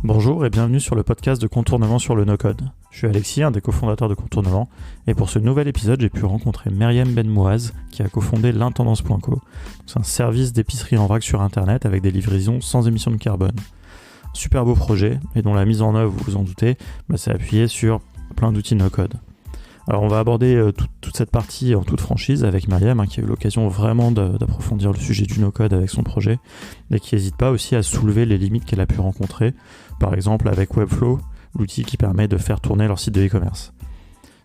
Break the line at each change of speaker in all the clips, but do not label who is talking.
Bonjour et bienvenue sur le podcast de Contournement sur le no-code. Je suis Alexis, un des cofondateurs de Contournement, et pour ce nouvel épisode, j'ai pu rencontrer Myriam Benmouaz, qui a cofondé l'intendance.co. C'est un service d'épicerie en vrac sur Internet avec des livraisons sans émission de carbone. Un super beau projet, et dont la mise en œuvre, vous vous en doutez, c'est appuyé sur plein d'outils no-code. Alors on va aborder toute cette partie en toute franchise avec Myriam, qui a eu l'occasion vraiment d'approfondir le sujet du no-code avec son projet, et qui n'hésite pas aussi à soulever les limites qu'elle a pu rencontrer, par exemple avec Webflow, l'outil qui permet de faire tourner leur site de e-commerce.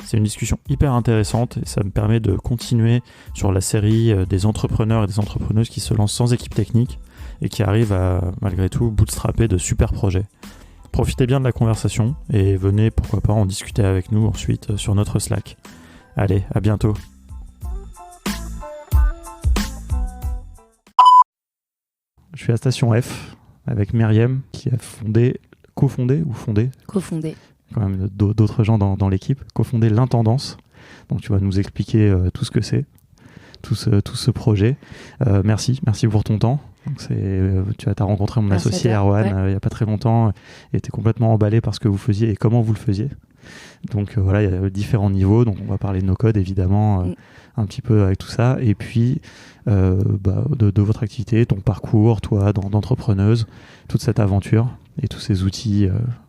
C'est une discussion hyper intéressante et ça me permet de continuer sur la série des entrepreneurs et des entrepreneuses qui se lancent sans équipe technique et qui arrivent à, malgré tout, bootstrapper de super projets. Profitez bien de la conversation et venez, pourquoi pas, en discuter avec nous ensuite sur notre Slack. Allez, à bientôt. Je suis à Station F avec Myriam qui a cofondé quand même d'autres gens dans l'équipe, cofondé l'intendance. Donc tu vas nous expliquer tout ce que c'est, tout ce projet. Merci pour ton temps. Donc tu as rencontré mon associé Erwan il n'y a pas très longtemps et était complètement emballé par ce que vous faisiez et comment vous le faisiez. Donc voilà, il y a différents niveaux. Donc on va parler de no-code évidemment, un petit peu avec tout ça. Et puis de votre activité, ton parcours, toi, d'entrepreneuse, toute cette aventure et tous ces outils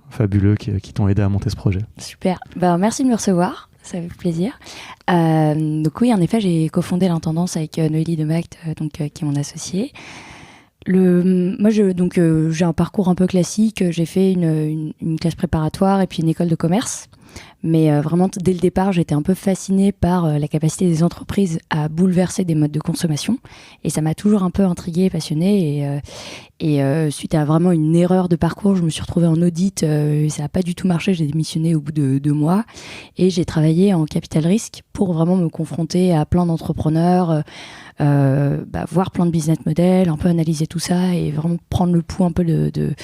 fabuleux qui t'ont aidé à monter ce projet.
Super. Merci de me recevoir. Ça fait plaisir. Donc oui, en effet, j'ai cofondé l'intendance avec Noélie Demact, qui est mon associée. Moi, j'ai un parcours un peu classique. J'ai fait une classe préparatoire et puis une école de commerce. Mais vraiment, dès le départ, j'étais un peu fascinée par la capacité des entreprises à bouleverser des modes de consommation. Et ça m'a toujours un peu intriguée, passionnée. Et suite à vraiment une erreur de parcours, je me suis retrouvée en audit. Ça n'a pas du tout marché. J'ai démissionné au bout de 2 mois. Et j'ai travaillé en capital risque pour vraiment me confronter à plein d'entrepreneurs, voir plein de business models, un peu analyser tout ça et vraiment prendre le pouls un peu de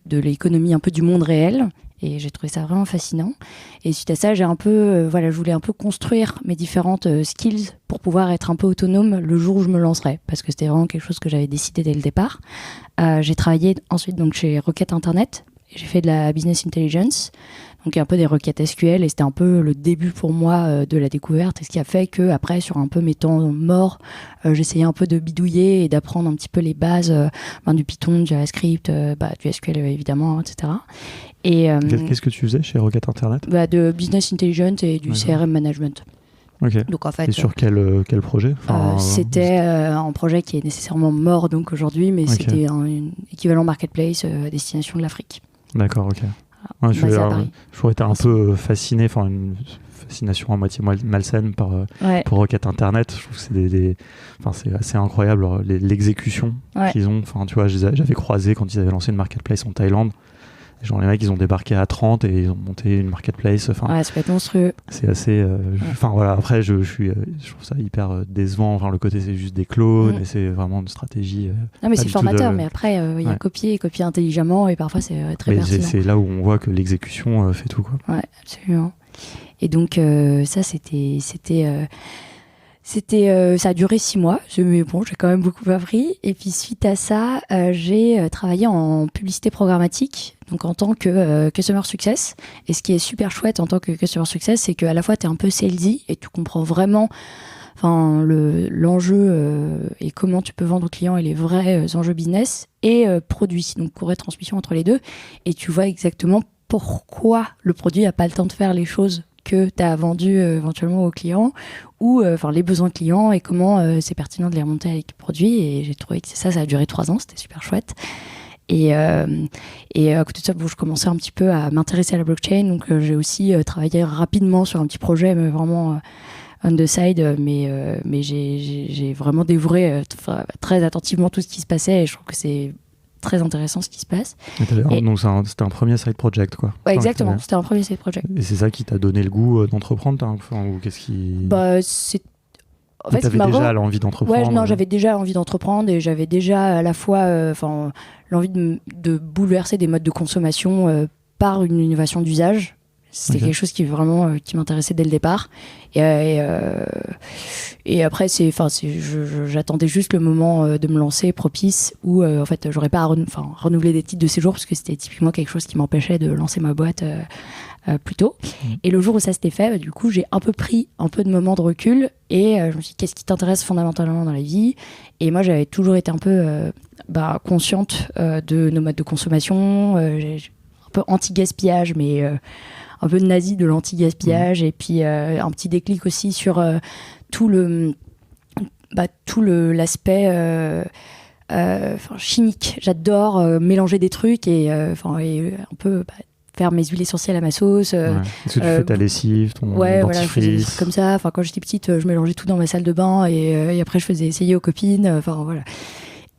l'économie, un peu du monde réel. Et j'ai trouvé ça vraiment fascinant. Et suite à ça, j'ai je voulais un peu construire mes différentes skills pour pouvoir être un peu autonome le jour où je me lancerais. Parce que c'était vraiment quelque chose que j'avais décidé dès le départ. J'ai travaillé ensuite chez Rocket Internet. J'ai fait de la business intelligence, donc un peu des requêtes SQL, et c'était un peu le début pour moi de la découverte, et ce qui a fait que après, sur un peu mes temps morts, j'essayais un peu de bidouiller et d'apprendre un petit peu les bases du Python, du JavaScript, du SQL évidemment, etc. Et,
qu'est-ce que tu faisais chez Rocket Internet ?
De business intelligence et du CRM management.
Okay.
Donc en fait,
et sur quel projet ?
C'était un projet qui est nécessairement mort aujourd'hui, mais c'était un équivalent marketplace à destination de l'Afrique.
D'accord, ok. Ouais, je trouve été un peu fasciné, une fascination à moitié malsaine pour Rocket Internet. Je trouve que c'est assez incroyable l'exécution qu'ils ont. Enfin, tu vois, j'avais croisé quand ils avaient lancé une marketplace en Thaïlande. Genre les mecs, ils ont débarqué à 30 et ils ont monté une marketplace.
Ouais, ça peut être monstrueux.
C'est assez. Après, je trouve ça hyper décevant. Le côté, c'est juste des clones et c'est vraiment une stratégie.
Non, mais c'est formateur. Mais après, il y a copier intelligemment et parfois c'est très pertinent.
C'est là où on voit que l'exécution fait tout, quoi.
Ouais, absolument. Et donc, ça, ça a duré 6 mois, mais bon, j'ai quand même beaucoup appris. Et puis suite à ça, j'ai travaillé en publicité programmatique, donc en tant que Customer Success. Et ce qui est super chouette en tant que Customer Success, c'est qu'à la fois, tu es un peu salesy et tu comprends vraiment l'enjeu et comment tu peux vendre aux clients et les vrais enjeux business et produits, donc courrier de transmission entre les deux. Et tu vois exactement pourquoi le produit n'a pas le temps de faire les choses que tu as vendu éventuellement aux clients ou les besoins clients et comment c'est pertinent de les remonter avec le produit. Et j'ai trouvé que ça a duré 3 ans, c'était super chouette. Et à côté de ça, je commençais un petit peu à m'intéresser à la blockchain, donc j'ai aussi travaillé rapidement sur un petit projet, mais vraiment on the side, mais j'ai vraiment dévoré très attentivement tout ce qui se passait et je trouve que c'est très intéressant ce qui se passe.
Donc c'était un premier side project, quoi.
Ouais, exactement, c'était un premier side project.
Et c'est ça qui t'a donné le goût d'entreprendre, ou qu'est-ce qui...
En fait,
t'avais déjà l'envie d'entreprendre?
Ouais, non, j'avais déjà envie d'entreprendre et j'avais déjà à la fois l'envie de bouleverser des modes de consommation par une innovation d'usage. C'était quelque chose qui vraiment qui m'intéressait dès le départ. Et après, j'attendais juste le moment de me lancer propice où en fait j'aurais pas à renouveler des titres de séjour parce que c'était typiquement quelque chose qui m'empêchait de lancer ma boîte plus tôt. Et le jour où ça s'était fait, du coup, j'ai un peu pris un peu de moments de recul et je me suis dit, qu'est-ce qui t'intéresse fondamentalement dans la vie? Et moi, j'avais toujours été un peu consciente de nos modes de consommation, un peu anti-gaspillage, mais un peu nazi de l'anti-gaspillage, et puis un petit déclic aussi sur tout l'aspect chimique. J'adore mélanger des trucs et un peu faire mes huiles essentielles à ma sauce.
Est-ce que tu fais ta lessive, ton
dentifrice?
Voilà,
je faisais des trucs comme ça. Quand j'étais petite, je mélangeais tout dans ma salle de bain et après je faisais essayer aux copines. Voilà.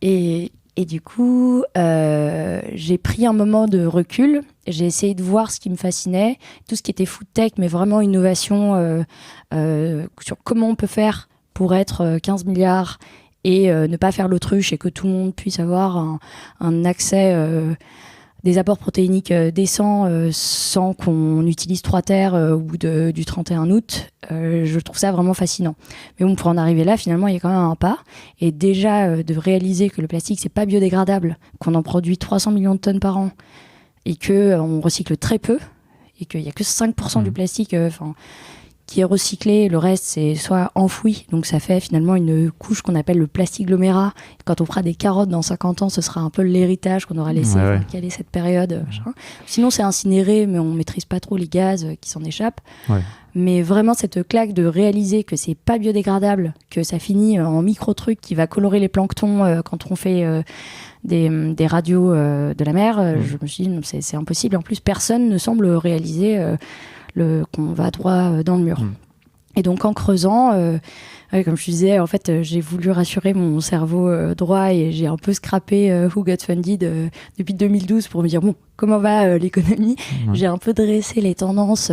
Et du coup, j'ai pris un moment de recul. J'ai essayé de voir ce qui me fascinait, tout ce qui était food tech, mais vraiment innovation sur comment on peut faire pour être 15 milliards et ne pas faire l'autruche et que tout le monde puisse avoir un accès, des apports protéiniques décents sans qu'on utilise 3 terres au bout du 31 août. Je trouve ça vraiment fascinant. Mais bon, pour en arriver là, finalement, il y a quand même un pas. Et déjà, de réaliser que le plastique, c'est pas biodégradable, qu'on en produit 300 millions de tonnes par an, et qu'on recycle très peu, et qu'il n'y a que 5% du plastique qui est recyclé, le reste c'est soit enfoui, donc ça fait finalement une couche qu'on appelle le plastiglomérat. Quand on fera des carottes dans 50 ans, ce sera un peu l'héritage qu'on aura laissé caler cette période. Sinon c'est incinéré, mais on maîtrise pas trop les gaz qui s'en échappent. Mais vraiment cette claque de réaliser que c'est pas biodégradable, que ça finit en micro-trucs qui va colorer les planctons quand on fait des radios de la mer, je me suis dit non, c'est impossible. En plus personne ne semble réaliser qu'on va droit dans le mur. Et donc en creusant, comme je disais, en fait j'ai voulu rassurer mon cerveau droit et j'ai un peu scrappé Who Got Funded depuis 2012 pour me dire bon, comment va l'économie. J'ai un peu dressé les tendances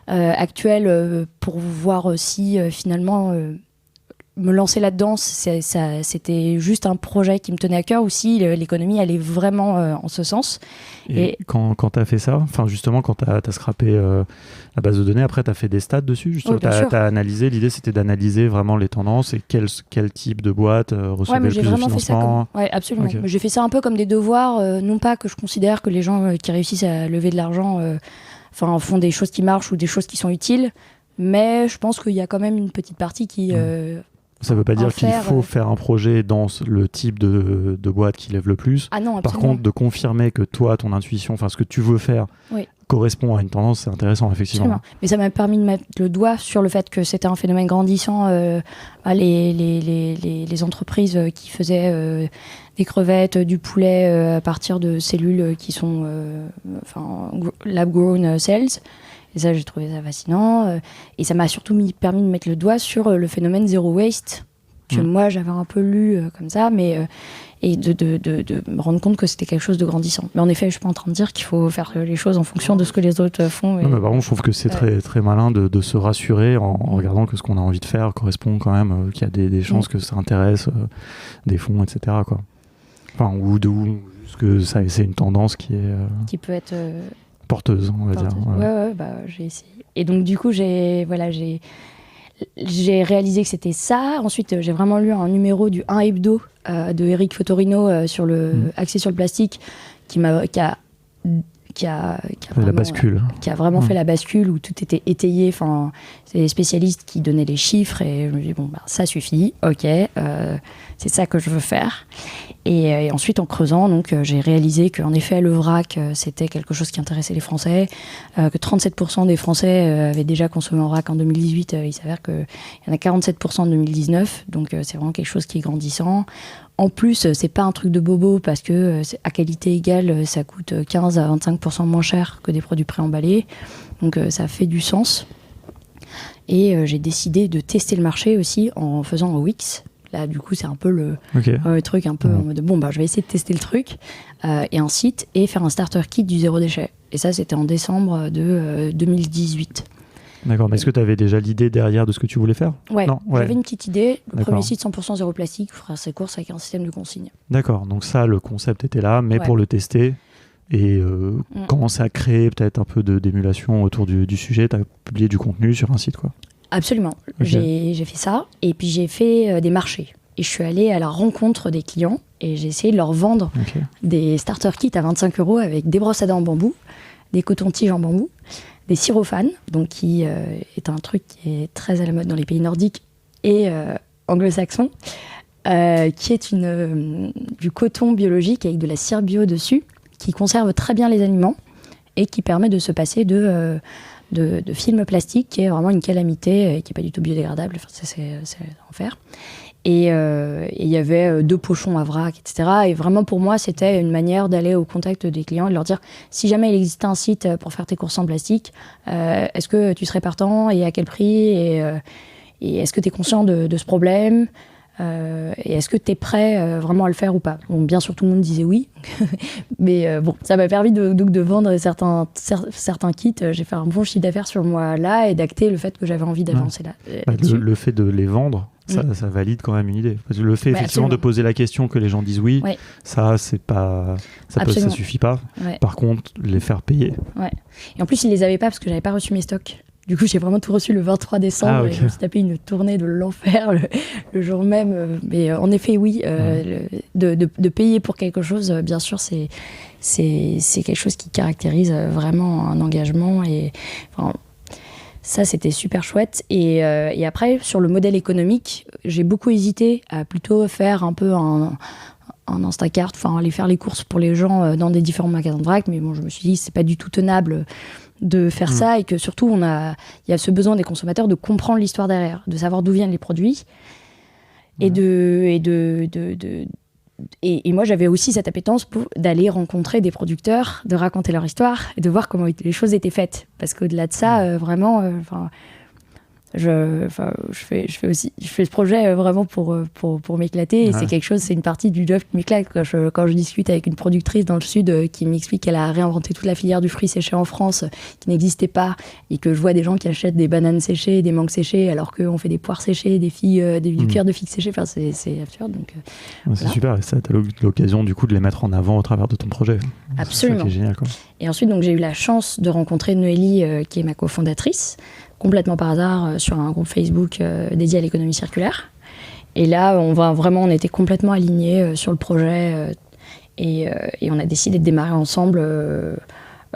actuelles pour voir si finalement me lancer là-dedans, c'était juste un projet qui me tenait à cœur, ou si l'économie allait vraiment en ce sens.
Et quand tu as fait ça, justement, quand tu as scrappé la base de données, après tu as fait des stats dessus, justement, tu as analysé, l'idée c'était d'analyser vraiment les tendances et quel type de boîte recevait le plus de financement.
Oui, absolument. Okay. J'ai fait ça un peu comme des devoirs, non pas que je considère que les gens qui réussissent à lever de l'argent font des choses qui marchent ou des choses qui sont utiles, mais je pense qu'il y a quand même une petite partie qui...
Ça ne veut pas dire qu'il faut faire un projet dans le type de boîte qui lève le plus.
Ah non, absolument.
Par contre, de confirmer que toi, ton intuition, ce que tu veux faire, correspond à une tendance, c'est intéressant, effectivement. Absolument.
Mais ça m'a permis de mettre le doigt sur le fait que c'était un phénomène grandissant. Les entreprises qui faisaient des crevettes, du poulet à partir de cellules qui sont lab-grown cells. Et ça, j'ai trouvé ça fascinant. Et ça m'a surtout permis de mettre le doigt sur le phénomène zero waste, que moi, j'avais un peu lu comme ça, mais et de me rendre compte que c'était quelque chose de grandissant. Mais en effet, je ne suis pas en train de dire qu'il faut faire les choses en fonction de ce que les autres font.
Non, mais par contre, je trouve que c'est très, très malin de se rassurer en regardant que ce qu'on a envie de faire correspond quand même, qu'il y a des chances que ça intéresse des fonds, etc. Quoi. Ou que c'est une tendance qui
peut être...
porteuse, on va dire.
Ouais, j'ai essayé. Et donc, du coup, j'ai réalisé que c'était ça. Ensuite, j'ai vraiment lu un numéro du 1 Hebdo de Eric Fotorino axé sur le plastique qui a vraiment fait la bascule, où tout était étayé. C'est les spécialistes qui donnaient les chiffres et je me dis ça suffit, ok, c'est ça que je veux faire. Et ensuite, en creusant, donc, j'ai réalisé qu'en effet, le vrac, c'était quelque chose qui intéressait les Français, que 37% des Français avaient déjà consommé en vrac en 2018. Il s'avère qu'il y en a 47% en 2019, donc c'est vraiment quelque chose qui est grandissant. En plus, c'est pas un truc de bobo parce que à qualité égale, ça coûte 15 à 25% moins cher que des produits préemballés. Donc ça fait du sens. Et j'ai décidé de tester le marché aussi en faisant un Wix. Là, du coup, c'est un peu le truc un peu en mode je vais essayer de tester le truc et un site et faire un starter kit du zéro déchet. Et ça, c'était en décembre de 2018.
D'accord, mais est-ce que tu avais déjà l'idée derrière de ce que tu voulais faire ?
J'avais une petite idée. Le premier site 100% zéro plastique fera ses courses avec un système de consigne.
D'accord, donc ça, le concept était là, mais pour le tester, et commencer à créer peut-être un peu d'émulation autour du sujet. Tu as publié du contenu sur un site, quoi.
Absolument.
Okay.
J'ai fait ça, et puis j'ai fait des marchés. Et je suis allée à la rencontre des clients, et j'ai essayé de leur vendre des starter kits à 25 € avec des brosses à dents en bambou, des cotons-tiges en bambou, des syrophanes, donc qui est un truc qui est très à la mode dans les pays nordiques et anglo-saxons, qui est du coton biologique avec de la cire bio dessus, qui conserve très bien les aliments et qui permet de se passer de film plastique, qui est vraiment une calamité et qui n'est pas du tout biodégradable. Enfin, c'est l'enfer. Et il y avait 2 pochons à vrac, etc. Et vraiment, pour moi, c'était une manière d'aller au contact des clients et de leur dire, si jamais il existait un site pour faire tes courses en plastique, est-ce que tu serais partant et à quel prix, et est-ce que tu es conscient de ce problème, et est-ce que tu es prêt vraiment à le faire ou pas. Bon, bien sûr, tout le monde disait oui. Mais bon, ça m'a permis de vendre certains kits. J'ai fait un bon chiffre d'affaires sur moi là et d'acter le fait que j'avais envie d'avancer là.
Le fait de les vendre, ça valide quand même une idée. Parce que le fait effectivement de poser la question, que les gens disent oui, ça c'est pas, ça suffit pas. Ouais. Par contre, les faire payer.
Ouais. Et en plus, ils les avaient pas parce que j'avais pas reçu mes stocks. Du coup, j'ai vraiment tout reçu le 23 décembre et je me suis tapé une tournée de l'enfer le jour même. Mais en effet, oui, de payer pour quelque chose, bien sûr, c'est quelque chose qui caractérise vraiment un engagement. Et enfin, ça, c'était super chouette. Et après, sur le modèle économique, j'ai beaucoup hésité à plutôt faire un peu un Instacart, enfin aller faire les courses pour les gens dans des différents magasins de vrac. Mais bon, je me suis dit, c'est pas du tout tenable de faire ça, et que surtout il y a ce besoin des consommateurs de comprendre l'histoire derrière, de savoir d'où viennent les produits, et moi j'avais aussi cette appétence d'aller rencontrer des producteurs, de raconter leur histoire et de voir comment les choses étaient faites, parce qu'au-delà de ça, vraiment, je fais ce projet vraiment pour m'éclater, et c'est quelque chose, c'est une partie du job qui m'éclate quand je discute avec une productrice dans le sud qui m'explique qu'elle a réinventé toute la filière du fruit séché en France qui n'existait pas, et que je vois des gens qui achètent des bananes séchées, des mangues séchées, alors qu'on fait des poires séchées, du cuir de figues séché. Enfin, c'est absurde. Donc
c'est super, et ça, t'as l'occasion du coup de les mettre en avant au travers de ton projet.
Absolument.
C'est ça qui est génial, quoi.
Et ensuite, donc, j'ai eu la chance de rencontrer Noélie, qui est ma cofondatrice, complètement par hasard, sur un groupe Facebook dédié à l'économie circulaire. Et là, on était complètement alignés sur le projet, et on a décidé de démarrer ensemble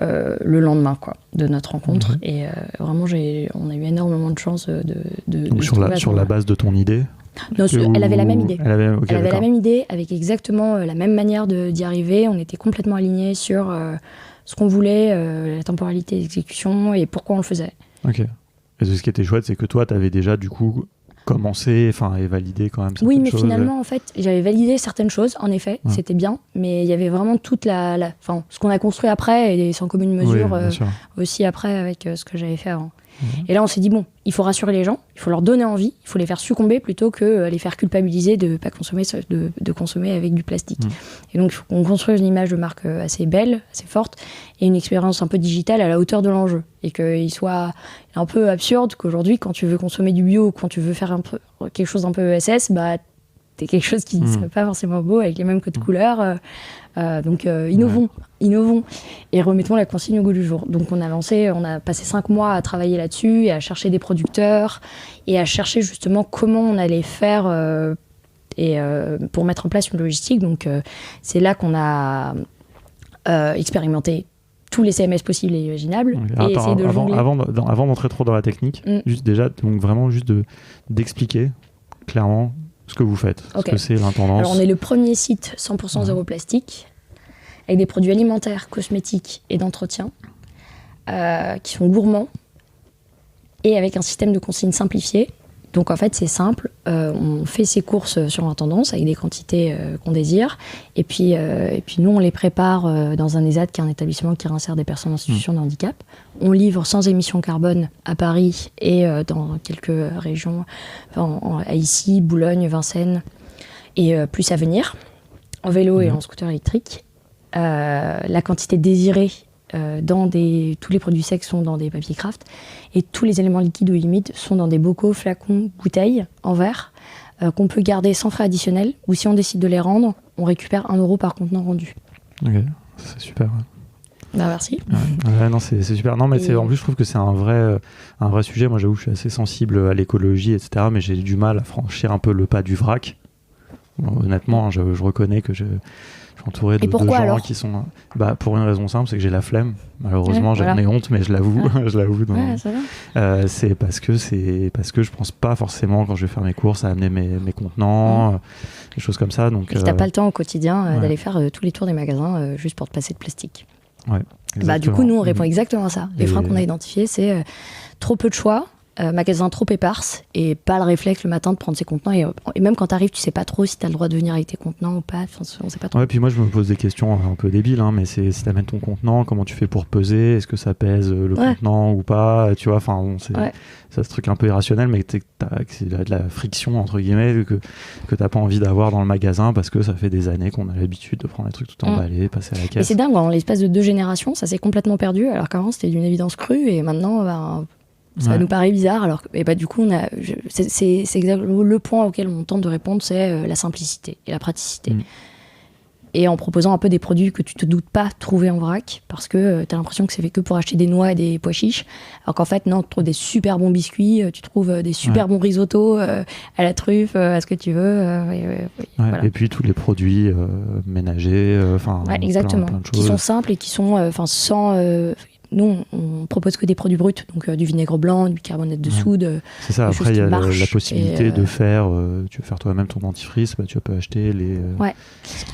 le lendemain, quoi, de notre rencontre. Et vraiment, on a eu énormément de chance
Donc sur la base de ton idée.
Non, elle avait la même idée.
Elle avait
la même idée, avec exactement la même manière d'y arriver. On était complètement alignés sur ce qu'on voulait, la temporalité d'exécution et pourquoi on le faisait.
Ok. Et ce qui était chouette, c'est que toi, tu avais déjà du coup commencé, et validé quand même certaines choses.
Oui, mais finalement, en fait, j'avais validé certaines choses, en effet, c'était bien, mais il y avait vraiment toute ce qu'on a construit après, et sans commune mesure aussi après avec ce que j'avais fait avant. Et là, on s'est dit, bon, il faut rassurer les gens, il faut leur donner envie, il faut les faire succomber plutôt que les faire culpabiliser de pas consommer, de consommer avec du plastique. Et donc, il faut qu'on construise une image de marque assez belle, assez forte, et une expérience un peu digitale à la hauteur de l'enjeu. Et qu'il soit un peu absurde qu'aujourd'hui, quand tu veux consommer du bio, quand tu veux faire quelque chose un peu ESS, t'es quelque chose qui ne serait pas forcément beau, avec les mêmes codes couleurs. Donc innovons et remettons la consigne au goût du jour. Donc on a passé 5 mois à travailler là-dessus et à chercher des producteurs et à chercher justement comment on allait faire pour mettre en place une logistique. Donc c'est là qu'on a expérimenté tous les CMS possibles et imaginables.
Avant d'entrer trop dans la technique, juste déjà, donc vraiment juste d'expliquer clairement ce que vous faites, ce que c'est l'intendance.
Alors on est le premier site 100% zéro plastique, avec des produits alimentaires, cosmétiques et d'entretien, qui sont gourmands, et avec un système de consigne simplifié. Donc en fait c'est simple, on fait ses courses sur l'intendance avec des quantités qu'on désire, et puis nous on les prépare dans un ESAT, qui est un établissement qui réinsère des personnes en situation de handicap. On livre sans émission carbone à Paris et dans quelques régions, à Issy, Boulogne, Vincennes, et plus à venir, en vélo et en scooter électrique. La quantité désirée tous les produits secs sont dans des papiers craft, et tous les éléments liquides ou humides sont dans des bocaux, flacons, bouteilles en verre, qu'on peut garder sans frais additionnels, ou si on décide de les rendre, on récupère 1 € par contenant rendu.
Ok, c'est super.
Bah, merci.
Ouais, non, c'est super. Non, mais en plus, je trouve que c'est un vrai sujet. Moi, j'avoue, je suis assez sensible à l'écologie, etc. Mais j'ai du mal à franchir un peu le pas du vrac. Bon, honnêtement, je reconnais que je suis entouré de gens
alors
qui sont... pour une raison simple, c'est que j'ai la flemme. Malheureusement, j'en ai honte, mais je l'avoue. Je l'avoue.
Ça va.
C'est parce que je pense pas forcément, quand je vais faire mes courses, à amener mes contenants, des choses comme ça. Donc,
et que t'as pas le temps au quotidien d'aller faire tous les tours des magasins juste pour te passer de plastique.
Ouais,
du coup, nous, on répond exactement à ça. Les freins qu'on a identifiés, c'est trop peu de choix, magasin trop éparse et pas le réflexe le matin de prendre ses contenants. Et même quand t'arrives, tu sais pas trop si t'as le droit de venir avec tes contenants ou pas. Enfin, on sait pas trop.
Ouais, puis moi, je me pose des questions un peu débiles, mais c'est si t'amènes ton contenant, comment tu fais pour peser? Est-ce que ça pèse le contenant ou pas? Tu vois, enfin, bon, c'est ce truc un peu irrationnel, mais c'est de la friction, entre guillemets, que t'as pas envie d'avoir dans le magasin parce que ça fait des années qu'on a l'habitude de prendre les trucs tout emballés, passer à la caisse.
Et c'est dingue, dans l'espace de 2 générations, ça s'est complètement perdu, alors qu'avant, c'était d'une évidence crue, et maintenant, ça nous paraît bizarre. Alors du coup, c'est exactement le point auquel on tente de répondre, c'est la simplicité et la praticité. Et en proposant un peu des produits que tu te doutes pas trouver en vrac, parce que tu as l'impression que c'est fait que pour acheter des noix et des pois chiches, alors qu'en fait, non, tu trouves des super bons biscuits, tu trouves des super bons risottos à la truffe, à ce que tu veux. Voilà.
Et puis tous les produits ménagers,
exactement,
plein de choses.
Qui sont simples et qui sont sans... Nous, on propose que des produits bruts, donc du vinaigre blanc, du bicarbonate de soude.
C'est ça, après il y a la possibilité de faire, tu veux faire toi-même ton dentifrice, tu peux acheter les...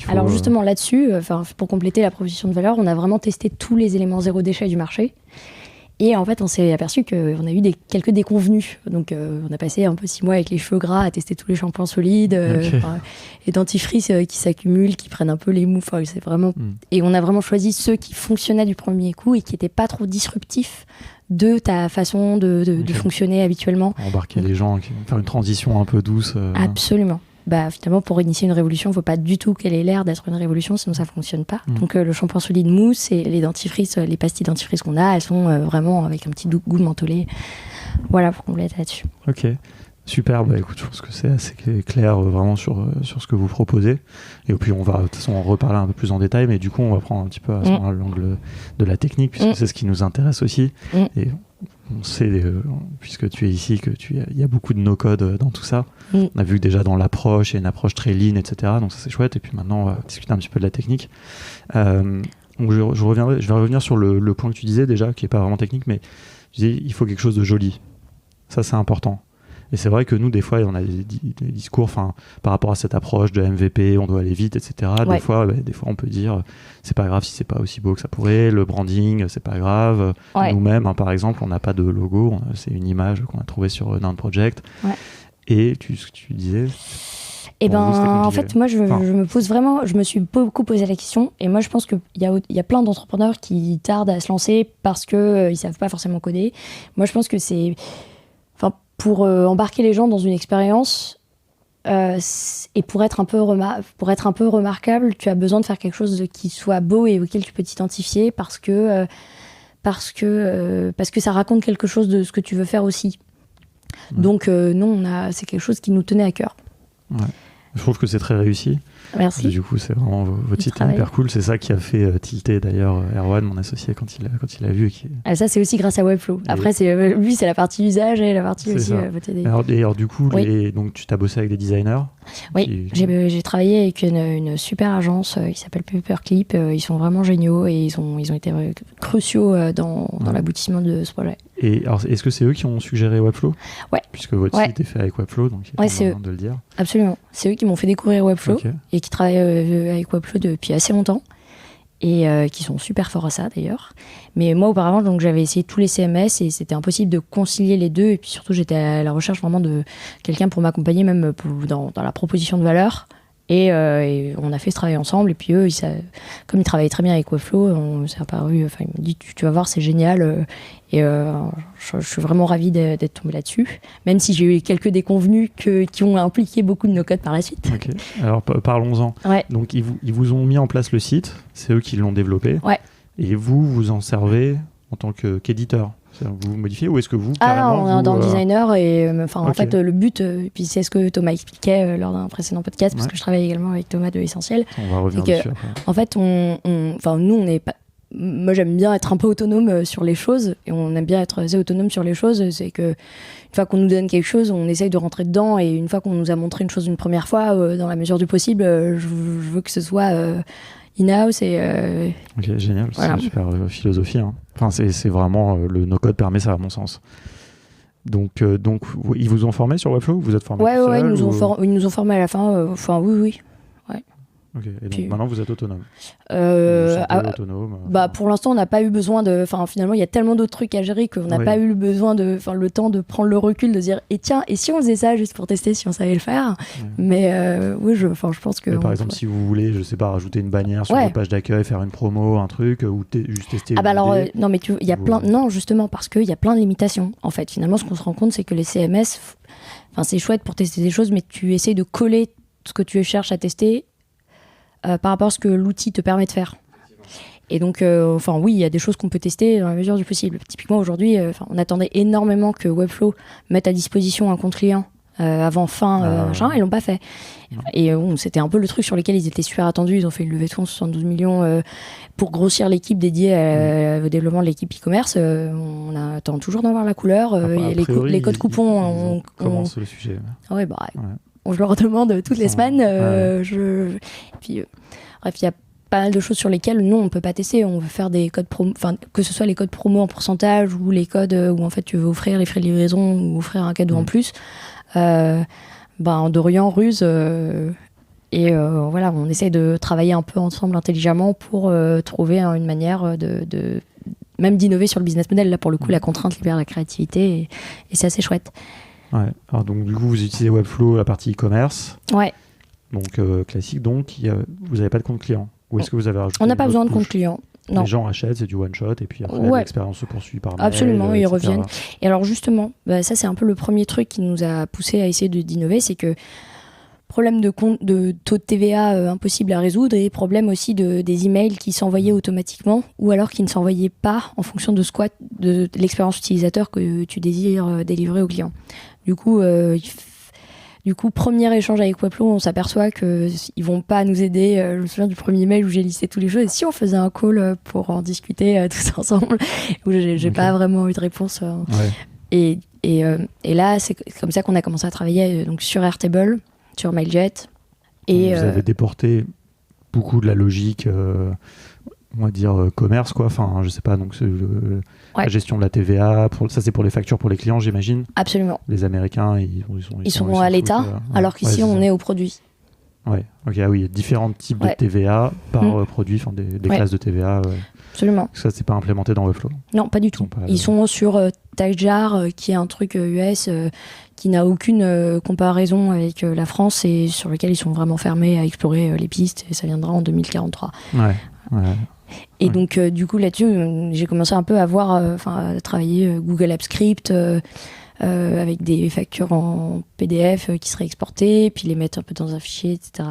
Alors justement là-dessus, pour compléter la proposition de valeur, on a vraiment testé tous les éléments zéro déchet du marché. Et en fait, on s'est aperçu qu'on a eu quelques déconvenus. Donc, on a passé un peu 6 mois avec les cheveux gras à tester tous les shampoings solides, les dentifrices qui s'accumulent, qui prennent un peu les mous. C'est vraiment... Et on a vraiment choisi ceux qui fonctionnaient du premier coup et qui n'étaient pas trop disruptifs de ta façon de fonctionner habituellement.
Embarquer les gens, faire une transition un peu douce.
Absolument. Finalement, pour initier une révolution, il ne faut pas du tout qu'elle ait l'air d'être une révolution, sinon ça ne fonctionne pas. Donc, le shampoing solide mousse et les dentifrices, les pastilles dentifrices qu'on a, elles sont vraiment avec un petit goût mentholé. Voilà, pour compléter là-dessus.
Ok, super. Écoute, je pense que c'est assez clair vraiment sur ce que vous proposez. Et puis, on va de toute façon en reparler un peu plus en détail, mais du coup, on va prendre un petit peu à ce moment-là l'angle de la technique, puisque c'est ce qui nous intéresse aussi. Et on sait, puisque tu es ici, il y a beaucoup de no-code dans tout ça. On a vu que déjà dans l'approche, il y a une approche très lean, etc. Donc ça, c'est chouette. Et puis maintenant, on va discuter un petit peu de la technique. Donc je vais revenir sur le point que tu disais déjà, qui n'est pas vraiment technique, mais je disais, il faut quelque chose de joli. Ça, c'est important. Et c'est vrai que nous, des fois, on a des discours par rapport à cette approche de MVP, on doit aller vite, etc. Des fois, on peut dire, c'est pas grave si c'est pas aussi beau que ça pourrait, le branding, c'est pas grave. Nous-mêmes, par exemple, on n'a pas de logo, c'est une image qu'on a trouvée sur Noun Project. Et ce que tu disais...
en fait, moi, je me suis beaucoup posé la question. Et moi, je pense qu'il y a plein d'entrepreneurs qui tardent à se lancer parce qu'ils ne savent pas forcément coder. Moi, je pense que c'est... pour embarquer les gens dans une expérience et pour être un peu remarquable, tu as besoin de faire quelque chose qui soit beau et auquel tu peux t'identifier parce que ça raconte quelque chose de ce que tu veux faire aussi. Donc, nous, c'est quelque chose qui nous tenait à cœur.
Je trouve que c'est très réussi.
Merci.
Et du coup, c'est vraiment votre site est hyper cool. C'est ça qui a fait tilter d'ailleurs Erwan, mon associé, quand il a vu.
Ça, c'est aussi grâce à Webflow. Après, c'est la partie usage et la partie aussi VTD.
Alors, du coup, donc, tu t'as bossé avec des designers?
Oui, j'ai travaillé avec une super agence qui s'appelle Paperclip. Ils sont vraiment géniaux et ils ont été cruciaux dans l'aboutissement de ce projet.
Et alors, est-ce que c'est eux qui ont suggéré Webflow?
Ouais.
Puisque votre site est fait avec Webflow, donc il est important de le dire.
Absolument. C'est eux qui m'ont fait découvrir Webflow et qui travaillent avec Webflow depuis assez longtemps et qui sont super forts à ça d'ailleurs. Mais moi auparavant, donc, j'avais essayé tous les CMS et c'était impossible de concilier les deux. Et puis surtout, j'étais à la recherche vraiment de quelqu'un pour m'accompagner même dans la proposition de valeur. Et on a fait ce travail ensemble. Et puis eux, comme ils travaillaient très bien avec Webflow, c'est apparu. Ils m'ont dit, tu vas voir, c'est génial. Je suis vraiment ravie d'être tombée là-dessus. Même si j'ai eu quelques déconvenus qui ont impliqué beaucoup de no-code par la suite.
Ok. Alors parlons-en. Donc ils vous ont mis en place le site. C'est eux qui l'ont développé. Et vous en servez en tant qu'éditeur. Vous modifiez ou est-ce que vous carrément,
on est dans le designer et en fait le but, puis c'est ce que Thomas expliquait lors d'un précédent podcast parce que je travaille également avec Thomas de Essentiel.
On va revenir dessus après.
En fait, nous on n'est pas moi j'aime bien être un peu autonome sur les choses, et on aime bien être assez autonome sur les choses. C'est que une fois qu'on nous donne quelque chose, on essaye de rentrer dedans, et une fois qu'on nous a montré une chose une première fois, dans la mesure du possible, je veux que ce soit in-house. Et
ok, génial,
voilà.
c'est une super philosophie. Hein. Enfin, c'est vraiment le no-code permet ça à mon sens. Donc, ils vous ont formé sur Webflow ou vous êtes formé tout seul,
ils nous ont formé à la fin. Enfin, oui.
Ok, et donc
Puis,
maintenant vous êtes autonome. Vous vous sentez autonome.
Pour l'instant, on n'a pas eu besoin de. Enfin, finalement, il y a tellement d'autres trucs à gérer qu'on n'a pas eu le besoin de. Enfin, le temps de prendre le recul, de dire et tiens, et si on faisait ça juste pour tester si on savait le faire. Mais oui, je pense que.
Mais par exemple, si vous voulez, je sais pas, rajouter une bannière sur votre page d'accueil, faire une promo, un truc, ou juste tester.
Non, mais il y a plein. Non, justement, parce qu'il y a plein de limitations. En fait, finalement, ce qu'on se rend compte, c'est que les CMS, c'est chouette pour tester des choses, mais tu essayes de coller ce que tu cherches à tester. Par rapport à ce que l'outil te permet de faire. Et donc, oui, il y a des choses qu'on peut tester dans la mesure du possible. Typiquement, aujourd'hui, on attendait énormément que Webflow mette à disposition un compte client avant fin machin, ils l'ont pas fait. Non. Et c'était un peu le truc sur lequel ils étaient super attendus. Ils ont fait une levée de fonds de 72 millions pour grossir l'équipe dédiée au développement de l'équipe e-commerce. On attend toujours d'en voir la couleur. Les codes coupons...
On commence le sujet.
Ouais. Je leur demande toutes les semaines. Puis, bref, il y a pas mal de choses sur lesquelles nous on peut pas tester. On veut faire des codes promo, que ce soit les codes promo en pourcentage ou les codes où en fait tu veux offrir les frais de livraison ou offrir un cadeau en plus. Dorian ruse. On essaye de travailler un peu ensemble intelligemment pour trouver une manière de même d'innover sur le business model. Là, pour le coup, la contrainte libère la créativité et c'est assez chouette.
Ouais. Alors donc du coup vous utilisez Webflow la partie e-commerce.
Ouais.
Donc classique. Donc vous n'avez pas de compte client. Ou est-ce que vous avez rajouté? On
n'a pas besoin de compte client. Non.
Les gens achètent, c'est du one shot et puis après l'expérience se poursuit par mail.
Absolument, ils reviennent. Et alors justement, ça c'est un peu le premier truc qui nous a poussé à essayer d'innover, c'est que problème de taux de TVA impossible à résoudre et problème aussi des emails qui s'envoyaient automatiquement ou alors qui ne s'envoyaient pas en fonction de l'expérience utilisateur que tu désires délivrer au client. Du coup, premier échange avec Webflow, on s'aperçoit qu'ils ne vont pas nous aider. Je me souviens du premier mail où j'ai listé tous les choses. Et si on faisait un call pour en discuter tous ensemble, où j'ai pas vraiment eu de réponse. Et là, c'est comme ça qu'on a commencé à travailler donc, sur Airtable, sur Mailjet.
Et vous avez déporté beaucoup de la logique, on va dire, commerce, quoi. Enfin, je sais pas, donc la gestion de la TVA, ça c'est pour les factures pour les clients, j'imagine.
Absolument.
Les Américains, ils sont
à l'État, alors qu'ici on est au produit.
Ouais, ok, oui, il y a différents types de TVA par produit, des classes de TVA.
Absolument.
Ça, c'est pas implémenté dans Webflow.
Non, pas du tout. Ils sont sur TypeJar, qui est un truc US qui n'a aucune comparaison avec la France et sur lequel ils sont vraiment fermés à explorer les pistes, et ça viendra en 2043. Et donc, du coup, là-dessus, j'ai commencé un peu à travailler Google Apps Script avec des factures en PDF qui seraient exportées, puis les mettre un peu dans un fichier, etc.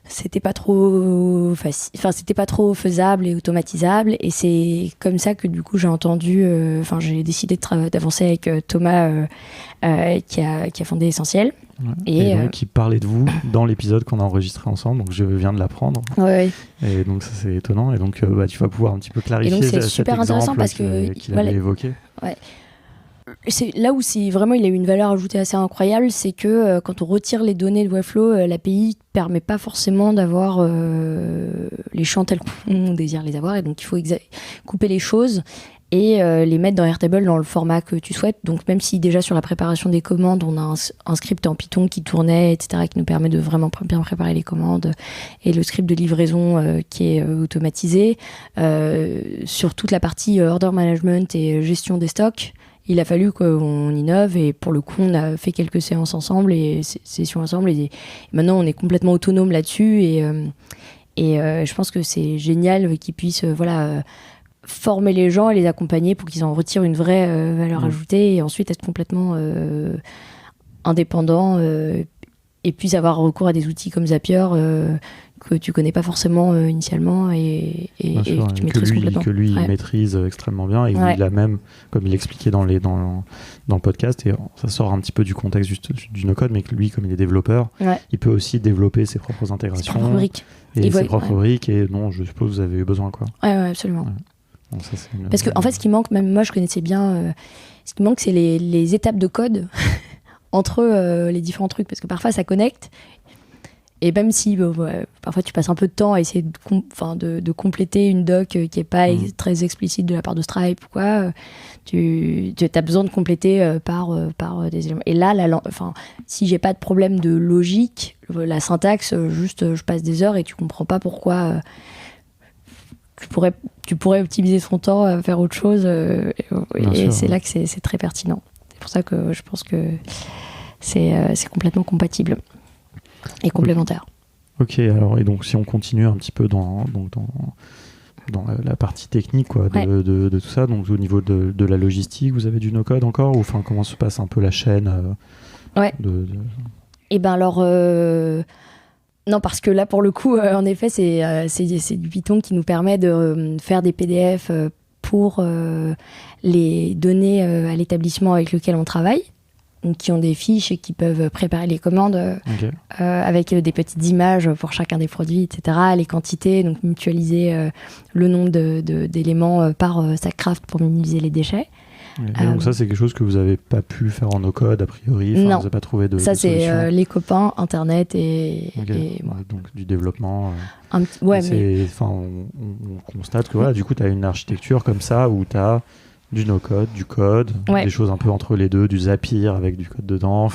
C'était pas trop c'était pas trop faisable et automatisable, et c'est comme ça que du coup j'ai décidé d'avancer avec Thomas qui a fondé Essentiel.
Et donc, qui parlait de vous dans l'épisode qu'on a enregistré ensemble, donc je viens de l'apprendre. Et donc ça c'est étonnant, et donc tu vas pouvoir un petit peu clarifier.
Et donc c'est super intéressant parce
qu'il avait évoqué.
C'est là où vraiment il a eu une valeur ajoutée assez incroyable, c'est que quand on retire les données de Webflow, l'API ne permet pas forcément d'avoir les champs tels qu'on désire les avoir, et donc il faut couper les choses et les mettre dans Airtable dans le format que tu souhaites. Donc même si déjà sur la préparation des commandes, on a un script en Python qui tournait, etc., qui nous permet de vraiment bien préparer les commandes, et le script de livraison qui est automatisé, sur toute la partie order management et gestion des stocks, il a fallu qu'on innove, et pour le coup on a fait quelques séances ensemble et sessions ensemble, et maintenant on est complètement autonome là-dessus, et je pense que c'est génial qu'ils puissent former les gens et les accompagner pour qu'ils en retirent une vraie valeur ajoutée, et ensuite être complètement indépendants et puissent avoir recours à des outils comme Zapier que tu connais pas forcément initialement et
sûr,
que tu maîtrises complètement.
Que lui, il maîtrise extrêmement bien. Et il a même, comme il expliquait dans le podcast, et ça sort un petit peu du contexte du no-code, mais que lui, comme il est développeur, il peut aussi développer ses propres intégrations. Ses propres briques. Et ses propres briques. Et non, je suppose que vous avez eu besoin, quoi.
Ouais, absolument.
Ouais. Bon, ça,
parce que, en fait, ce qui manque, même moi, je connaissais bien, ce qui manque, c'est les étapes de code entre les différents trucs. Parce que parfois, ça connecte. Et même si parfois tu passes un peu de temps à essayer de compléter une doc qui n'est pas très explicite de la part de Stripe ou quoi, tu as besoin de compléter par des éléments. Et là, si j'ai pas de problème de logique, la syntaxe, juste je passe des heures et tu comprends pas pourquoi tu pourrais optimiser ton temps à faire autre chose. Et c'est là que c'est très pertinent. C'est pour ça que je pense que c'est complètement compatible. Et complémentaire.
Ok, alors et donc si on continue un petit peu dans la partie technique quoi, de tout ça, donc au niveau de la logistique, vous avez du no-code encore, ou enfin comment se passe un peu la chaîne
Et ben alors non, parce que là pour le coup en effet c'est du Python qui nous permet de faire des PDF pour les donner à l'établissement avec lequel on travaille. Donc, qui ont des fiches et qui peuvent préparer les commandes avec des petites images pour chacun des produits, etc. Les quantités, donc mutualiser le nombre d'éléments par StackCraft pour minimiser les déchets.
Donc ça, c'est quelque chose que vous n'avez pas pu faire en no-code, a priori.
Non,
vous n'avez pas trouvé de
ça,
solution.
C'est les copains, Internet et moi.
Donc du développement.
On
constate que voilà, du coup, tu as une architecture comme ça où tu as du no-code, du code, des choses un peu entre les deux, du Zapier avec du code dedans,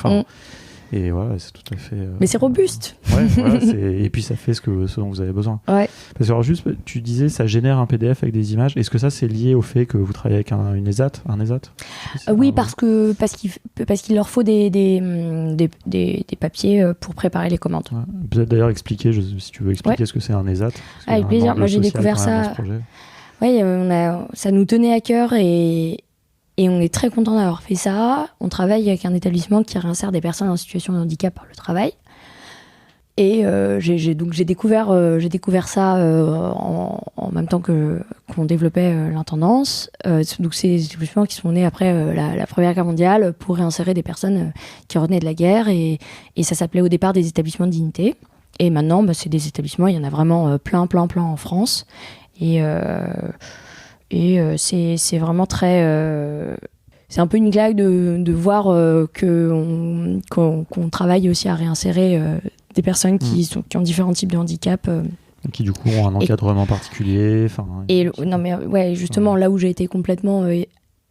et voilà, c'est tout à fait...
Mais c'est robuste.
Ouais, voilà, et puis ça fait ce dont vous avez besoin.
Ouais.
Parce que alors juste, tu disais, ça génère un PDF avec des images. Est-ce que ça, c'est lié au fait que vous travaillez avec un ESAT?
Oui, parce qu'il leur faut des papiers pour préparer les commandes.
Ouais. Peut-être d'ailleurs expliquer, si tu veux expliquer ce que c'est un ESAT.
Avec plaisir, moi j'ai découvert ça... Oui, ça nous tenait à cœur et on est très content d'avoir fait ça. On travaille avec un établissement qui réinsère des personnes en situation de handicap par le travail. Et j'ai découvert ça en même temps qu'on développait l'intendance. Donc c'est des établissements qui sont nés après la Première Guerre mondiale pour réinsérer des personnes qui revenaient de la guerre. Et ça s'appelait au départ des établissements de dignité. Et maintenant, c'est des établissements, il y en a vraiment plein en France. Et c'est vraiment très... c'est un peu une claque de voir qu'on travaille aussi à réinsérer des personnes qui ont différents types de handicap.
Qui du coup ont un encadrement particulier.
Justement, là où j'ai été complètement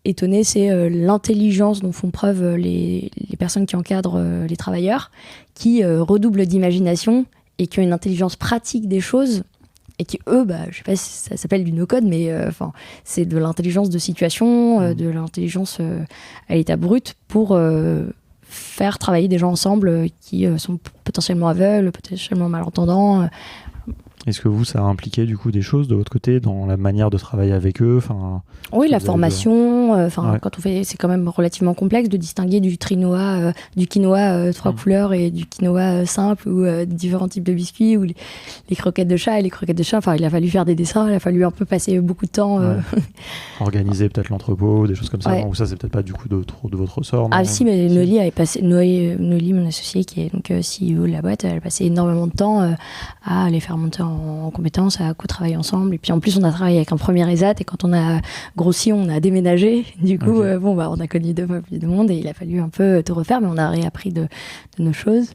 étonnée, c'est l'intelligence dont font preuve les personnes qui encadrent les travailleurs, qui redoublent d'imagination et qui ont une intelligence pratique des choses. Et qui, eux, je sais pas si ça s'appelle du no-code, mais c'est de l'intelligence de situation, de l'intelligence à l'état brut pour faire travailler des gens ensemble qui sont potentiellement aveugles, potentiellement malentendants.
Est-ce que ça a impliqué du coup des choses de votre côté dans la manière de travailler avec eux?
Oui, la formation. Quand on fait, c'est quand même relativement complexe de distinguer du quinoa 3 couleurs et du quinoa simple ou différents types de biscuits ou les croquettes de chat et les croquettes de chat. Enfin, il a fallu faire des dessins, il a fallu un peu passer beaucoup de temps.
Organiser peut-être l'entrepôt, des choses comme ça. Ou ça, c'est peut-être pas du coup de votre ressort.
Ah si, mais Noli avait passé. Noli, mon associé, qui est donc CEO de la boîte, elle a passé énormément de temps à les faire monter en compétences, à co-travailler ensemble. Et puis en plus, on a travaillé avec un premier ESAT et quand on a grossi, on a déménagé. Du coup, on a connu 2 fois plus de monde et il a fallu un peu tout refaire, mais on a réappris de nos choses.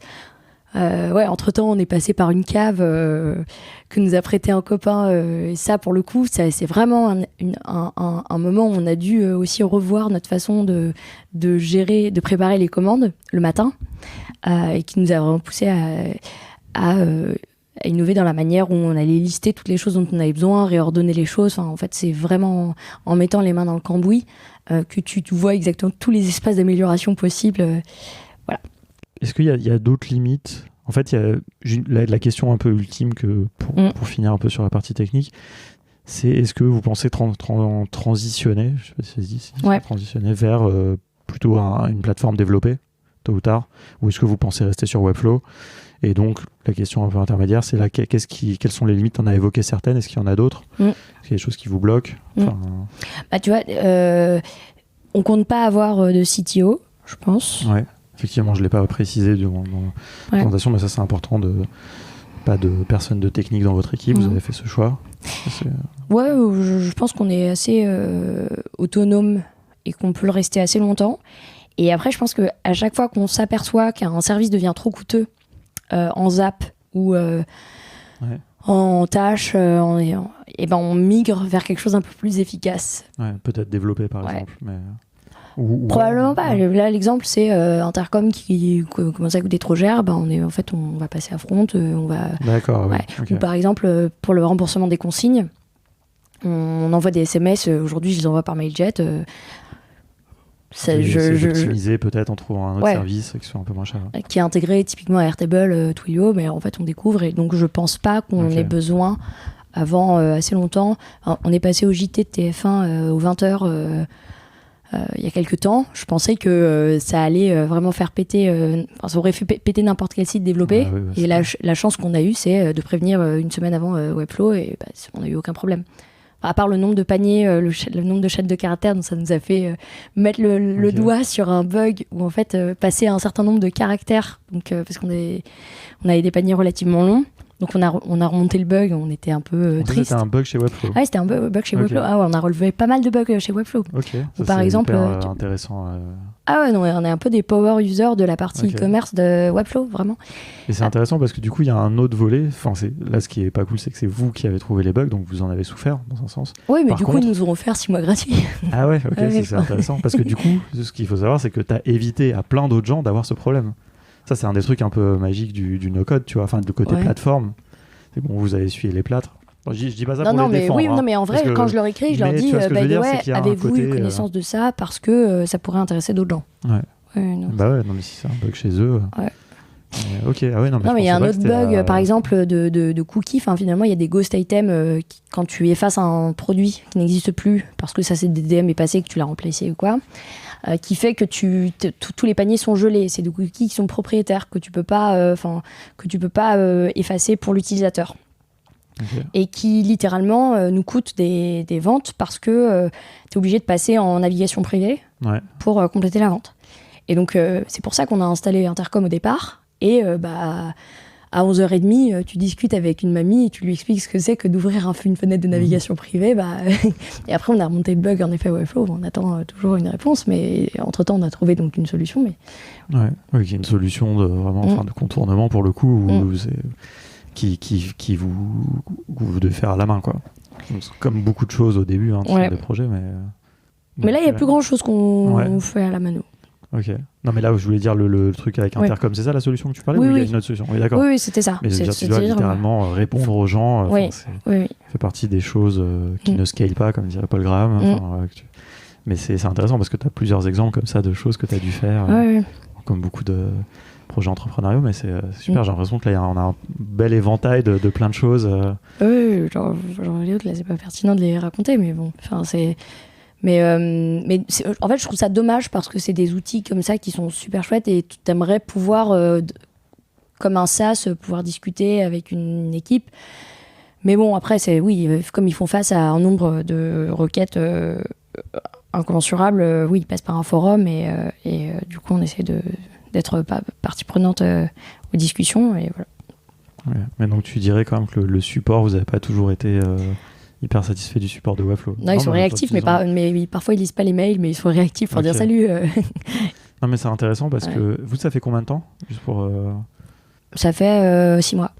Entre-temps, on est passé par une cave que nous a prêté un copain. Et ça, pour le coup, c'est vraiment un moment où on a dû aussi revoir notre façon de gérer, de préparer les commandes le matin et qui nous a vraiment poussé à innover dans la manière où on allait lister toutes les choses dont on avait besoin, réordonner les choses. En fait, c'est vraiment en mettant les mains dans le cambouis que tu vois exactement tous les espaces d'amélioration possibles. Voilà.
Est-ce qu'il y a d'autres limites? En fait, il y a la question un peu ultime que pour finir un peu sur la partie technique, c'est est-ce que vous pensez transitionner, je sais pas si ça se dit, transitionner vers plutôt une plateforme développée? tôt ou tard, ou est-ce que vous pensez rester sur Webflow? Et donc, la question un peu intermédiaire, c'est là, quelles sont les limites? On a évoqué certaines, est-ce qu'il y en a d'autres? Est-ce qu'il y a des choses qui vous bloquent?
Tu vois, on compte pas avoir de CTO, je pense.
Ouais, effectivement, je ne l'ai pas précisé dans la présentation, mais ça, c'est important pas de personnes de technique dans votre équipe, vous avez fait ce choix.
Ouais, je pense qu'on est assez autonome et qu'on peut le rester assez longtemps. Et après, je pense qu'à chaque fois qu'on s'aperçoit qu'un service devient trop coûteux en zap ou en tâche, on migre vers quelque chose d'un peu plus efficace.
Ouais, peut-être développer par exemple. Mais...
Probablement pas. Là, l'exemple, c'est Intercom qui commence à coûter trop cher. On va passer à Front.
D'accord.
Ouais. Okay. Ou par exemple, pour le remboursement des consignes, on envoie des SMS. Aujourd'hui, je les envoie par MailJet.
Optimiser peut-être en trouvant un autre service qui soit un peu moins cher.
Qui est intégré typiquement à Airtable, Twilio, mais en fait, on découvre. Et donc, je pense pas qu'on ait besoin avant assez longtemps. On est passé au JT de TF1 aux 20h. Il y a quelques temps, je pensais que ça allait vraiment faire péter, ça aurait fait péter n'importe quel site développé. Et la chance qu'on a eue, c'est de prévenir une semaine avant Webflow et on n'a eu aucun problème. À part le nombre de paniers, le nombre de chaînes de caractères, donc ça nous a fait mettre le doigt sur un bug où en fait passer un certain nombre de caractères, donc, parce qu'on avait des paniers relativement longs. Donc on a remonté le bug, on était un peu triste.
C'était un bug chez Webflow.
Ah, c'était un bug chez Webflow. Ah ouais, on a relevé pas mal de bugs chez Webflow.
Ça,
par exemple,
intéressant.
Ah ouais, non, on est un peu des power users de la partie e-commerce de Webflow, vraiment.
Et c'est intéressant parce que du coup, il y a un autre volet. Enfin, là, ce qui est pas cool, c'est que c'est vous qui avez trouvé les bugs, donc vous en avez souffert dans un sens.
Oui, mais du coup, ils nous auront offert 6 mois gratuits.
Ah ouais, c'est intéressant parce que du coup, ce qu'il faut savoir, c'est que tu as évité à plein d'autres gens d'avoir ce problème. Ça, c'est un des trucs un peu magiques du no-code, tu vois, enfin, du côté plateforme. C'est bon, vous avez essuyé les plâtres. Bon, je dis pas ça pour les défendre.
Oui, non, mais en vrai, quand je leur écris, je leur dis avez-vous eu connaissance de ça parce que ça pourrait intéresser d'autres gens.
Non, mais si c'est un bug chez eux.
Non, mais il y a un autre bug, par exemple, de cookies. Enfin, finalement, il y a des ghost items quand tu effaces un produit qui n'existe plus parce que ça c'est des DM est passé, que tu l'as remplacé ou quoi. Qui fait que tous les paniers sont gelés. C'est des cookies qui sont propriétaires que tu peux pas, effacer pour l'utilisateur. Et qui littéralement nous coûtent des ventes parce que tu es obligé de passer en navigation privée pour compléter la vente. Et donc c'est pour ça qu'on a installé Intercom au départ. Et à 11h30, tu discutes avec une mamie et tu lui expliques ce que c'est que d'ouvrir une fenêtre de navigation privée. Et après, on a remonté le bug en effet Webflow. On attend toujours une réponse, mais entre-temps, on a trouvé donc une solution.
Oui, il y a une solution de contournement pour le coup, qui vous devez faire à la main, quoi. Comme beaucoup de choses au début, sur des projets.
Mais là, il n'y a plus grand-chose qu'on fait à la mano.
Ok. Non, mais là, je voulais dire le truc avec Intercom, c'est ça la solution que tu parlais, ou il y a une autre solution? Oui, d'accord.
Oui, c'était ça.
Mais tu dois littéralement répondre aux gens. Ça fait partie des choses qui ne scalent pas, comme dirait Paul Graham. Mais c'est intéressant parce que tu as plusieurs exemples comme ça de choses que tu as dû faire, comme beaucoup de projets entrepreneuriaux, mais c'est super. J'ai l'impression que là, on a un bel éventail de plein de choses.
Oui, genre les autres, là, c'est pas pertinent de les raconter, mais bon, c'est... Mais en fait, je trouve ça dommage parce que c'est des outils comme ça qui sont super chouettes et tu aimerais pouvoir, comme un SaaS, pouvoir discuter avec une équipe. Mais bon, après, comme ils font face à un nombre de requêtes incommensurables, ils passent par un forum et du coup, on essaie d'être partie prenante aux discussions et voilà.
Mais donc, tu dirais quand même que le support, vous n'avez pas toujours été... hyper satisfait du support de Webflow.
Non, ils sont réactifs, mais parfois ils lisent pas les mails, mais ils sont réactifs pour dire salut.
Non, mais c'est intéressant parce que vous, ça fait combien de temps juste pour
Ça fait 6 mois.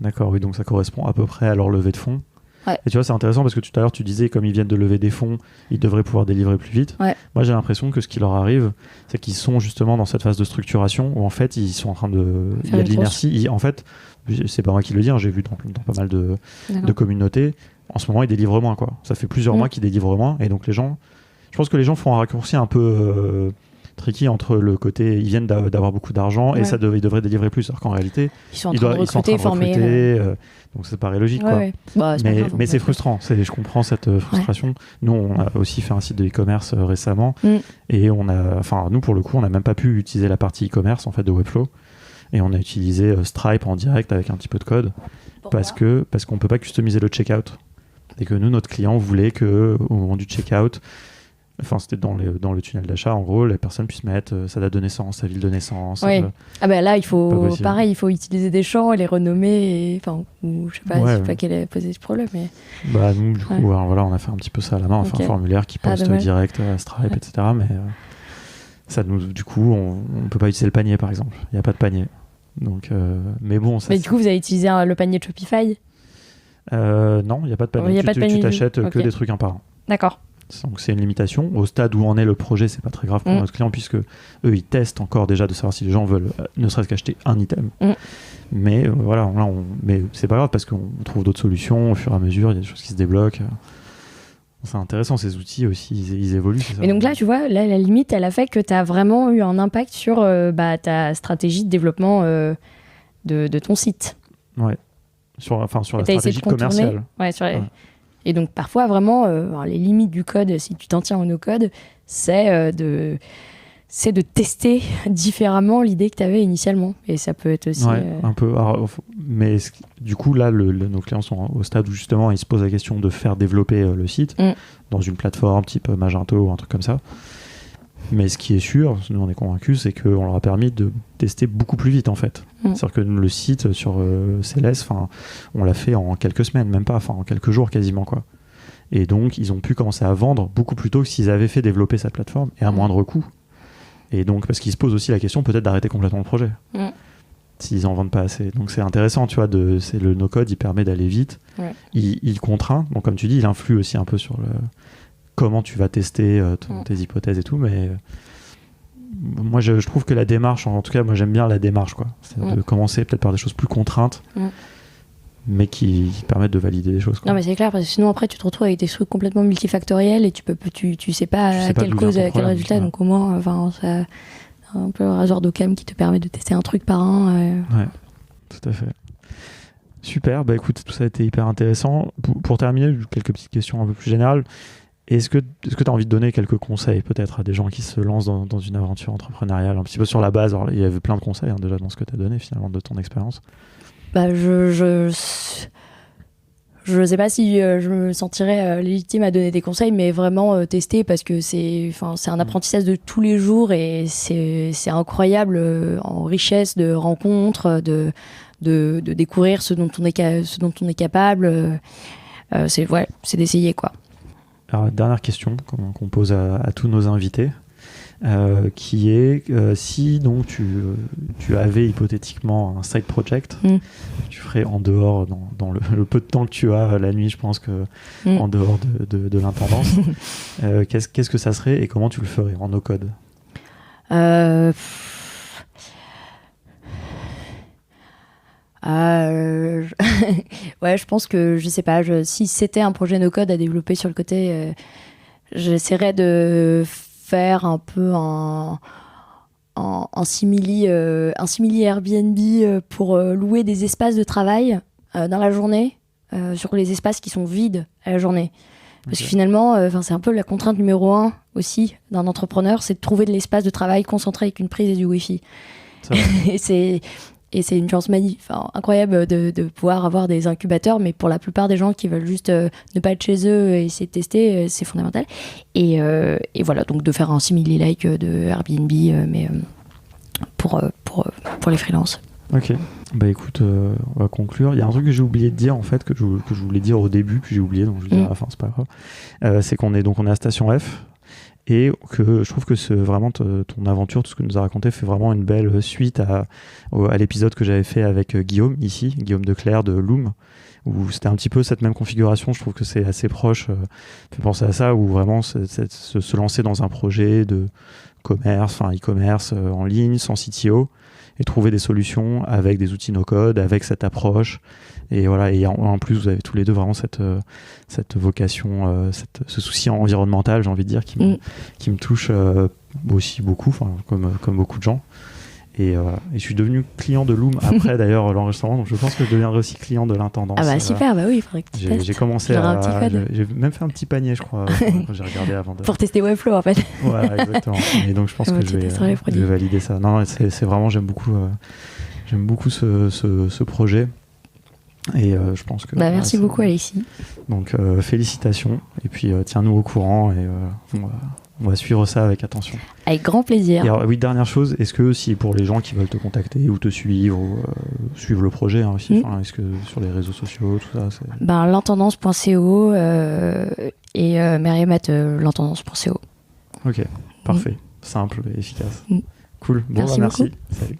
D'accord, oui, donc ça correspond à peu près à leur levée de fonds.
Ouais.
Et tu vois, c'est intéressant parce que tout à l'heure, tu disais, comme ils viennent de lever des fonds, ils devraient pouvoir délivrer plus vite.
Ouais.
Moi, j'ai l'impression que ce qui leur arrive, c'est qu'ils sont justement dans cette phase de structuration où en fait, ils sont en train de... Il y a de l'inertie. En fait, c'est pas moi qui le dis, j'ai vu dans pas mal de communautés. En ce moment, ils délivrent moins, quoi. Ça fait plusieurs mois qu'ils délivrent moins. Et donc, je pense que les gens font un raccourci un peu tricky entre le côté ils viennent d'avoir beaucoup d'argent et ils devraient délivrer plus, alors qu'en réalité
ils sont en train de recruter,
former, donc ça paraît logique quoi.
Bah,
mais c'est frustrant, je comprends cette frustration. Nous on a aussi fait un site de e-commerce récemment et nous pour le coup on n'a même pas pu utiliser la partie e-commerce en fait de Webflow et on a utilisé Stripe en direct avec un petit peu de code. Pourquoi ? Parce qu'on peut pas customiser le checkout et que nous notre client voulait que au moment du checkout, c'était dans le tunnel d'achat, en gros, la personne puisse mettre sa date de naissance, sa ville de naissance.
Oui. Là, il faut utiliser des champs et les renommer. Ou je sais pas quel est posé ce problème. Mais...
nous, du coup, on a fait un petit peu ça à la main. On fait un formulaire qui poste direct à Stripe, etc. Mais du coup, on peut pas utiliser le panier, par exemple. Il n'y a pas de panier. Donc, mais bon.
Mais du coup, vous avez utilisé le panier de Shopify ?
Non, il n'y a pas de panier. Tu t'achètes que des trucs un par un.
D'accord.
Donc c'est une limitation. Au stade où en est le projet, c'est pas très grave pour notre client puisque eux ils testent encore déjà de savoir si les gens veulent ne serait-ce qu'acheter un item. Mais mais c'est pas grave parce qu'on trouve d'autres solutions au fur et à mesure. Il y a des choses qui se débloquent. C'est intéressant, ces outils aussi, ils évoluent. C'est ça.
Et donc là, tu vois, la limite, elle a fait que tu as vraiment eu un impact sur ta stratégie de développement de ton site.
Ouais. Sur la stratégie commerciale.
Et donc, parfois, vraiment, les limites du code, si tu t'en tiens au no-code, c'est de tester différemment l'idée que tu avais initialement. Et ça peut être aussi...
un peu. Mais du coup, là, nos clients sont au stade où, justement, ils se posent la question de faire développer le site dans une plateforme type Magento ou un truc comme ça. Mais ce qui est sûr, nous on est convaincus, c'est qu'on leur a permis de tester beaucoup plus vite en fait. C'est-à-dire que le site sur CLS, on l'a fait en quelques semaines, même pas, en quelques jours quasiment quoi. Et donc ils ont pu commencer à vendre beaucoup plus tôt que s'ils avaient fait développer cette plateforme et à moindre coût. Et donc parce qu'ils se posent aussi la question peut-être d'arrêter complètement le projet s'ils en vendent pas assez. Donc c'est intéressant, tu vois, c'est le no-code, il permet d'aller vite. Il contraint, donc comme tu dis, il influe aussi un peu sur comment tu vas tester tes hypothèses et tout, mais moi je trouve que la démarche, en tout cas moi j'aime bien la démarche quoi, c'est de commencer peut-être par des choses plus contraintes mais qui permettent de valider des choses quoi.
Non mais c'est clair parce que sinon après tu te retrouves avec des trucs complètement multifactoriels et tu sais pas à quelle cause, à quel résultat, donc au moins ça un peu un rasoir d'Occam qui te permet de tester un truc par un.
Ouais, tout à fait. Super, écoute, tout ça a été hyper intéressant. Pour terminer, quelques petites questions un peu plus générales. Est-ce que tu as envie de donner quelques conseils peut-être à des gens qui se lancent dans une aventure entrepreneuriale un petit peu sur la base? Alors, il y avait plein de conseils déjà dans ce que tu as donné finalement de ton expérience.
Je sais pas si je me sentirais légitime à donner des conseils, mais vraiment tester parce que c'est un apprentissage de tous les jours et c'est incroyable en richesse de rencontres, de découvrir ce dont on est capable. C'est d'essayer quoi.
Alors, dernière question qu'on pose à tous nos invités, qui est si donc tu avais hypothétiquement un side project, tu ferais en dehors, dans le peu de temps que tu as la nuit, je pense que en dehors de l'intendance, qu'est-ce que ça serait et comment tu le ferais en no-code? Je pense que je sais pas, si c'était un projet no code à développer sur le côté, j'essaierais de faire un peu un simili Airbnb pour louer des espaces de travail dans la journée sur les espaces qui sont vides à la journée. Parce que finalement, c'est un peu la contrainte numéro 1 aussi d'un entrepreneur, c'est de trouver de l'espace de travail concentré avec une prise et du Wi-Fi. Et c'est une chance incroyable de pouvoir avoir des incubateurs, mais pour la plupart des gens qui veulent juste ne pas être chez eux et essayer de tester, c'est fondamental. Et voilà, donc de faire un simili-like de Airbnb, mais pour les freelances. Ok, écoute, on va conclure. Il y a un truc que j'ai oublié de dire en fait, que je voulais dire au début, puis j'ai oublié, donc je vais dire à la fin, c'est pas grave. C'est qu'on est à Station F. Et que je trouve que vraiment ton aventure, tout ce que tu nous as raconté, fait vraiment une belle suite à l'épisode que j'avais fait avec Guillaume Declercq de Loom, où c'était un petit peu cette même configuration. Je trouve que c'est assez proche, fait penser à ça, où vraiment se lancer dans un projet de commerce, e-commerce en ligne, sans CTO, et trouver des solutions avec des outils no-code, avec cette approche. Et voilà, et en plus, vous avez tous les deux vraiment cette vocation, ce souci environnemental, j'ai envie de dire, qui me touche aussi beaucoup, comme beaucoup de gens. Et je suis devenu client de Loom après d'ailleurs l'enregistrement, donc je pense que je deviendrai aussi client de l'intendance.
Ah bah super, bah oui, il faudrait que tu testes.
J'ai commencé j'ai même fait un petit panier, je crois, quand j'ai regardé avant de...
Pour tester Webflow en fait.
Voilà, exactement. Et donc je pense que je vais valider ça. Non, c'est vraiment, j'aime beaucoup ce projet. Et je pense que...
merci beaucoup Alexis.
Donc félicitations, et puis tiens-nous au courant, et on va suivre ça avec attention.
Avec grand plaisir.
Et alors, oui, dernière chose, est-ce que si pour les gens qui veulent te contacter ou te suivre, ou suivre le projet aussi, est-ce que sur les réseaux sociaux, tout ça
l'intendance.co et l'intendance.co.
Ok, parfait. Simple et efficace.
Mm.
Cool. Bon,
merci beaucoup.
Salut.